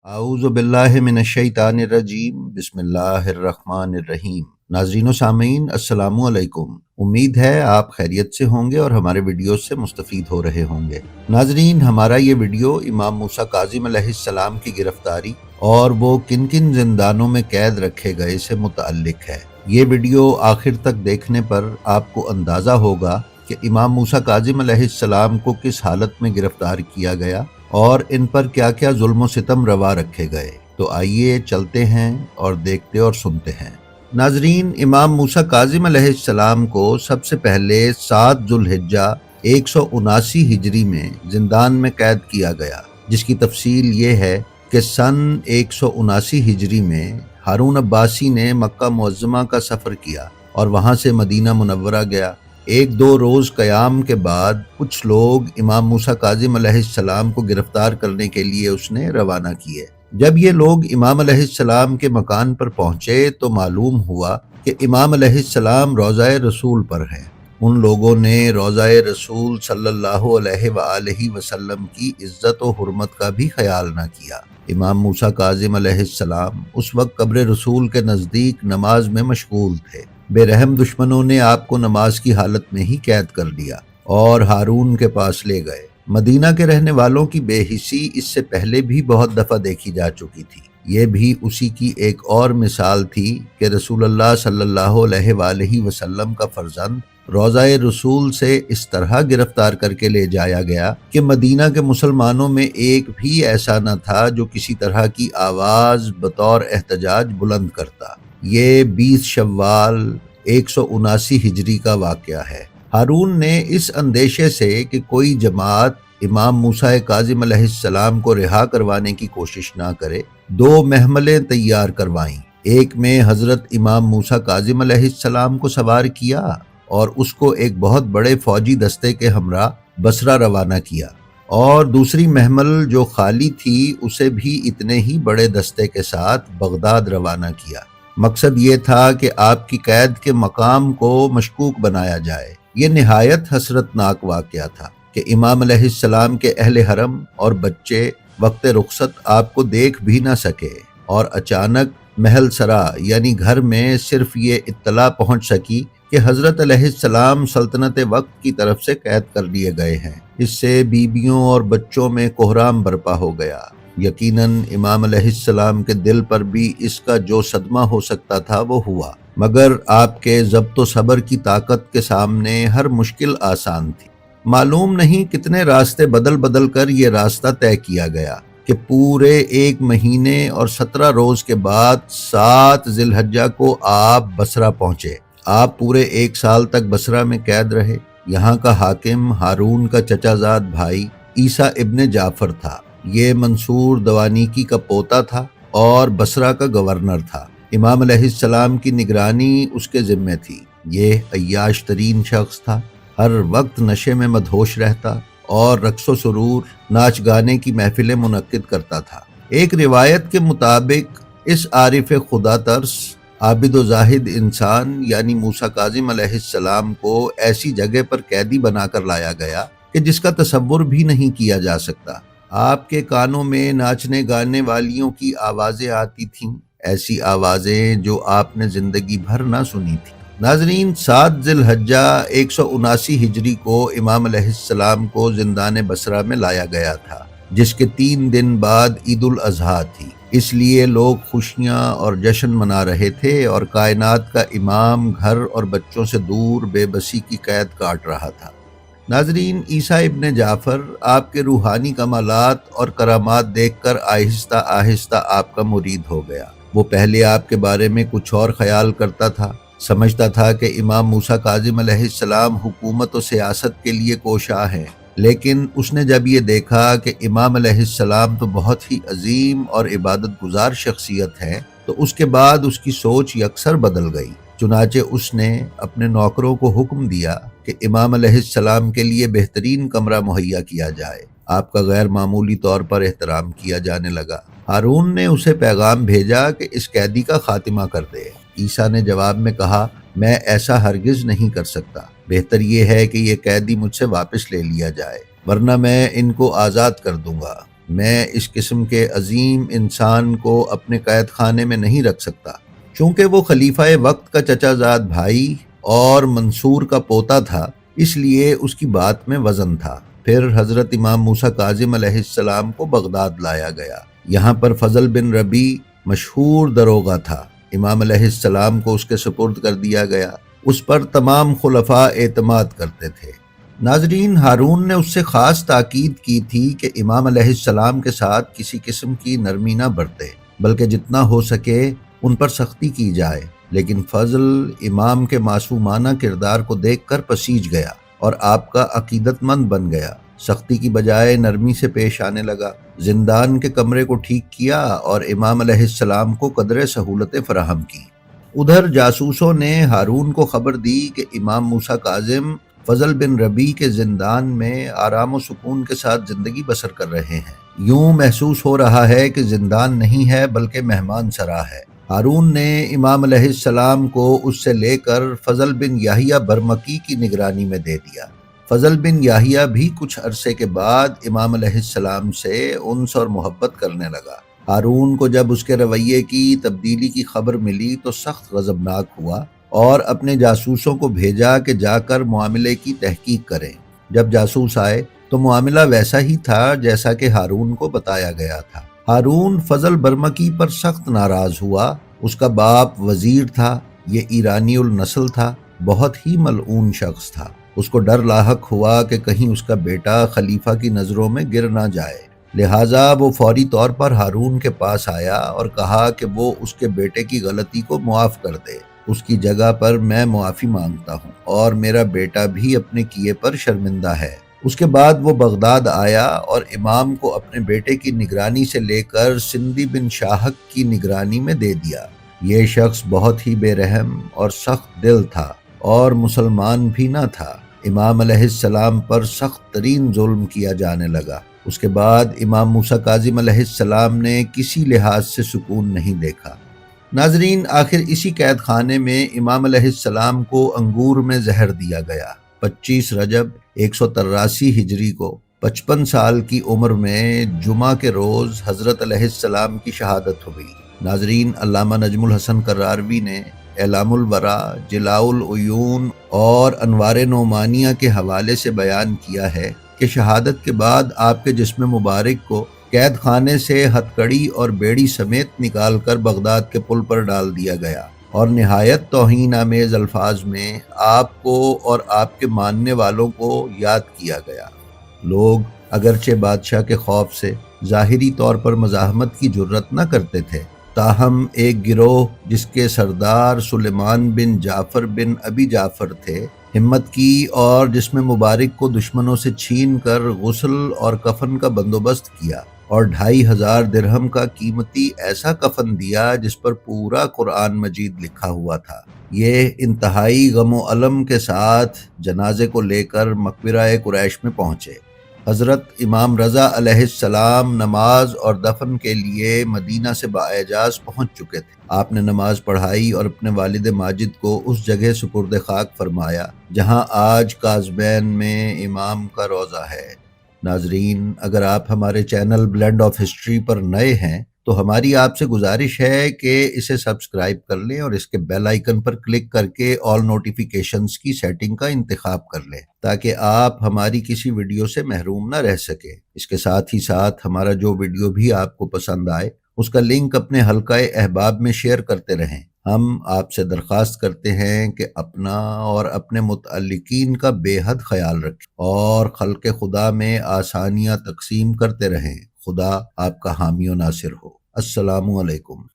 اعوذ باللہ من الشیطان الرجیم بسم اللہ الرحمن الرحیم۔ ناظرین و سامعین السلام علیکم۔ امید ہے آپ خیریت سے ہوں گے اور ہمارے ویڈیو سے مستفید ہو رہے ہوں گے۔ ناظرین، ہمارا یہ ویڈیو امام موسیٰ کاظم علیہ السلام کی گرفتاری اور وہ کن کن زندانوں میں قید رکھے گئے سے متعلق ہے۔ یہ ویڈیو آخر تک دیکھنے پر آپ کو اندازہ ہوگا کہ امام موسیٰ کاظم علیہ السلام کو کس حالت میں گرفتار کیا گیا اور ان پر کیا کیا ظلم و ستم روا رکھے گئے۔ تو آئیے چلتے ہیں اور دیکھتے اور سنتے ہیں۔ ناظرین، امام موسیٰ کاظم علیہ السلام کو سب سے پہلے 7 ذو الحجہ 179 ہجری میں زندان میں قید کیا گیا، جس کی تفصیل یہ ہے کہ سن 179 ہجری میں ہارون عباسی نے مکہ معظمہ کا سفر کیا اور وہاں سے مدینہ منورہ گیا۔ 1-2 روز قیام کے بعد کچھ لوگ امام موسیٰ کاظم علیہ السلام کو گرفتار کرنے کے لیے اس نے روانہ کیے۔ جب یہ لوگ امام علیہ السلام کے مکان پر پہنچے تو معلوم ہوا کہ امام علیہ السلام روضہ رسول پر ہیں۔ ان لوگوں نے روضہ رسول صلی اللہ علیہ وآلہ وسلم کی عزت و حرمت کا بھی خیال نہ کیا۔ امام موسیٰ کاظم علیہ السلام اس وقت قبر رسول کے نزدیک نماز میں مشغول تھے۔ بے رحم دشمنوں نے آپ کو نماز کی حالت میں ہی قید کر لیا اور ہارون کے پاس لے گئے۔ مدینہ کے رہنے والوں کی بے حسی اس سے پہلے بھی بہت دفعہ دیکھی جا چکی تھی۔ یہ بھی اسی کی ایک اور مثال تھی کہ رسول اللہ صلی اللہ علیہ وآلہ وسلم کا فرزند روضہ رسول سے اس طرح گرفتار کر کے لے جایا گیا کہ مدینہ کے مسلمانوں میں ایک بھی ایسا نہ تھا جو کسی طرح کی آواز بطور احتجاج بلند کرتا۔ یہ 20 شوال 179 ہجری کا واقعہ ہے۔ ہارون نے اس اندیشے سے کہ کوئی جماعت امام موسیٰ کاظم علیہ السلام کو رہا کروانے کی کوشش نہ کرے، 2 محملیں تیار کروائیں۔ ایک میں حضرت امام موسیٰ کاظم علیہ السلام کو سوار کیا اور اس کو ایک بہت بڑے فوجی دستے کے ہمراہ بصرہ روانہ کیا، اور دوسری محمل جو خالی تھی اسے بھی اتنے ہی بڑے دستے کے ساتھ بغداد روانہ کیا۔ مقصد یہ تھا کہ آپ کی قید کے مقام کو مشکوک بنایا جائے۔ یہ نہایت حسرتناک واقعہ تھا کہ امام علیہ السلام کے اہل حرم اور بچے وقت رخصت آپ کو دیکھ بھی نہ سکے، اور اچانک محل سرا یعنی گھر میں صرف یہ اطلاع پہنچ سکی کہ حضرت علیہ السلام سلطنت وقت کی طرف سے قید کر لیے گئے ہیں۔ اس سے بیویوں اور بچوں میں کوہرام برپا ہو گیا۔ یقیناً امام علیہ السلام کے دل پر بھی اس کا جو صدمہ ہو سکتا تھا وہ ہوا، مگر آپ کے ضبط و صبر کی طاقت کے سامنے ہر مشکل آسان تھی۔ معلوم نہیں کتنے راستے بدل بدل کر یہ راستہ طے کیا گیا کہ پورے 1 مہینے اور 17 روز کے بعد 7 ذی الحجہ کو آپ بصرہ پہنچے۔ آپ پورے 1 سال تک بصرہ میں قید رہے۔ یہاں کا حاکم ہارون کا چچا زاد بھائی عیسیٰ ابن جعفر تھا۔ یہ منصور دوانیکی کا پوتا تھا اور بصرہ کا گورنر تھا۔ امام علیہ السلام کی نگرانی اس کے ذمہ تھی۔ یہ عیاش ترین شخص تھا، ہر وقت نشے میں مدہوش رہتا اور رقص و سرور، ناچ گانے کی محفلیں منعقد کرتا تھا۔ ایک روایت کے مطابق اس عارف خدا ترس، عابد و زاہد انسان یعنی موسیٰ کاظم علیہ السلام کو ایسی جگہ پر قیدی بنا کر لایا گیا کہ جس کا تصور بھی نہیں کیا جا سکتا۔ آپ کے کانوں میں ناچنے گانے والیوں کی آوازیں آتی تھیں، ایسی آوازیں جو آپ نے زندگی بھر نہ سنی تھی۔ ناظرین، 7 ذی الحجہ 179 ہجری کو امام علیہ السلام کو زندان بصرہ میں لایا گیا تھا، جس کے 3 دن بعد عید الاضحیٰ تھی۔ اس لیے لوگ خوشیاں اور جشن منا رہے تھے اور کائنات کا امام گھر اور بچوں سے دور بے بسی کی قید کاٹ رہا تھا۔ ناظرین، عیسیٰ ابن جعفر آپ کے روحانی کمالات اور کرامات دیکھ کر آہستہ آہستہ آپ کا مرید ہو گیا۔ وہ پہلے آپ کے بارے میں کچھ اور خیال کرتا تھا، سمجھتا تھا کہ امام موسیٰ کاظم علیہ السلام حکومت و سیاست کے لیے کوشاں ہیں، لیکن اس نے جب یہ دیکھا کہ امام علیہ السلام تو بہت ہی عظیم اور عبادت گزار شخصیت ہے، تو اس کے بعد اس کی سوچ یکسر بدل گئی۔ چنانچہ اس نے اپنے نوکروں کو حکم دیا کہ امام علیہ السلام کے لیے بہترین کمرہ مہیا کیا جائے۔ آپ کا غیر معمولی طور پر احترام کیا جانے لگا۔ ہارون نے اسے پیغام بھیجا کہ اس قیدی کا خاتمہ کر دے۔ عیسیٰ نے جواب میں کہا، میں ایسا ہرگز نہیں کر سکتا۔ بہتر یہ ہے کہ یہ قیدی مجھ سے واپس لے لیا جائے، ورنہ میں ان کو آزاد کر دوں گا۔ میں اس قسم کے عظیم انسان کو اپنے قید خانے میں نہیں رکھ سکتا۔ چونکہ وہ خلیفہ وقت کا چچا زاد بھائی اور منصور کا پوتا تھا، اس لیے اس کی بات میں وزن تھا۔ پھر حضرت امام موسیٰ کاظم علیہ السلام کو بغداد لایا گیا۔ یہاں پر فضل بن ربیع مشہور دروغہ تھا۔ امام علیہ السلام کو اس کے سپرد کر دیا گیا۔ اس پر تمام خلفاء اعتماد کرتے تھے۔ ناظرین، ہارون نے اس سے خاص تاکید کی تھی کہ امام علیہ السلام کے ساتھ کسی قسم کی نرمی نہ برتے، بلکہ جتنا ہو سکے ان پر سختی کی جائے۔ لیکن فضل امام کے معصومانہ کردار کو دیکھ کر پسیج گیا اور آپ کا عقیدت مند بن گیا۔ سختی کی بجائے نرمی سے پیش آنے لگا، زندان کے کمرے کو ٹھیک کیا اور امام علیہ السلام کو قدر سہولتیں فراہم کی۔ ادھر جاسوسوں نے ہارون کو خبر دی کہ امام موسیٰ کاظم فضل بن ربیع کے زندان میں آرام و سکون کے ساتھ زندگی بسر کر رہے ہیں۔ یوں محسوس ہو رہا ہے کہ زندان نہیں ہے بلکہ مہمان سرا ہے۔ ہارون نے امام علیہ السلام کو اس سے لے کر فضل بن یحییٰ برمکی کی نگرانی میں دے دیا۔ فضل بن یحییٰ بھی کچھ عرصے کے بعد امام علیہ السلام سے انس اور محبت کرنے لگا۔ ہارون کو جب اس کے رویے کی تبدیلی کی خبر ملی تو سخت غضبناک ہوا اور اپنے جاسوسوں کو بھیجا کہ جا کر معاملے کی تحقیق کریں۔ جب جاسوس آئے تو معاملہ ویسا ہی تھا جیسا کہ ہارون کو بتایا گیا تھا۔ ہارون فضل برمکی پر سخت ناراض ہوا۔ اس کا باپ وزیر تھا، یہ ایرانی النسل تھا، بہت ہی ملعون شخص تھا۔ اس کو ڈر لاحق ہوا کہ کہیں اس کا بیٹا خلیفہ کی نظروں میں گر نہ جائے، لہٰذا وہ فوری طور پر ہارون کے پاس آیا اور کہا کہ وہ اس کے بیٹے کی غلطی کو معاف کر دے۔ اس کی جگہ پر میں معافی مانگتا ہوں اور میرا بیٹا بھی اپنے کیے پر شرمندہ ہے۔ اس کے بعد وہ بغداد آیا اور امام کو اپنے بیٹے کی نگرانی سے لے کر سندھی بن شاہک کی نگرانی میں دے دیا۔ یہ شخص بہت ہی بے رحم اور سخت دل تھا اور مسلمان بھی نہ تھا۔ امام علیہ السلام پر سخت ترین ظلم کیا جانے لگا۔ اس کے بعد امام موسیٰ کاظم علیہ السلام نے کسی لحاظ سے سکون نہیں دیکھا۔ ناظرین، آخر اسی قید خانے میں امام علیہ السلام کو انگور میں زہر دیا گیا۔ 25 رجب 183 ہجری کو 55 سال کی عمر میں جمعہ کے روز حضرت علیہ السلام کی شہادت ہو گئی۔ ناظرین، علامہ نجم الحسن کراروی نے اعلام الورا، جلاء العیون اور انوار نعمانیہ کے حوالے سے بیان کیا ہے کہ شہادت کے بعد آپ کے جسم مبارک کو قید خانے سے ہتکڑی اور بیڑی سمیت نکال کر بغداد کے پل پر ڈال دیا گیا اور نہایت توہین آمیز الفاظ میں آپ کو اور آپ کے ماننے والوں کو یاد کیا گیا۔ لوگ اگرچہ بادشاہ کے خوف سے ظاہری طور پر مزاحمت کی جرت نہ کرتے تھے، تاہم ایک گروہ جس کے سردار سلیمان بن جعفر بن ابی جعفر تھے، ہمت کی اور جسم مبارک کو دشمنوں سے چھین کر غسل اور کفن کا بندوبست کیا اور 2500 درہم کا قیمتی ایسا کفن دیا جس پر پورا قرآن مجید لکھا ہوا تھا۔ یہ انتہائی غم و الم کے ساتھ جنازے کو لے کر مقبرہ قریش میں پہنچے۔ حضرت امام رضا علیہ السلام نماز اور دفن کے لیے مدینہ سے باعجاز پہنچ چکے تھے۔ آپ نے نماز پڑھائی اور اپنے والد ماجد کو اس جگہ سپرد خاک فرمایا جہاں آج کاظمین میں امام کا روضہ ہے۔ ناظرین، اگر آپ ہمارے چینل بلینڈ آف ہسٹری پر نئے ہیں تو ہماری آپ سے گزارش ہے کہ اسے سبسکرائب کر لیں اور اس کے بیل آئیکن پر کلک کر کے آل نوٹیفیکیشنز کی سیٹنگ کا انتخاب کر لیں تاکہ آپ ہماری کسی ویڈیو سے محروم نہ رہ سکیں۔ اس کے ساتھ ہی ساتھ ہمارا جو ویڈیو بھی آپ کو پسند آئے اس کا لنک اپنے حلقہ احباب میں شیئر کرتے رہیں۔ ہم آپ سے درخواست کرتے ہیں کہ اپنا اور اپنے متعلقین کا بے حد خیال رکھیں اور خلق خدا میں آسانیاں تقسیم کرتے رہیں۔ خدا آپ کا حامی و ناصر ہو۔ السلام علیکم۔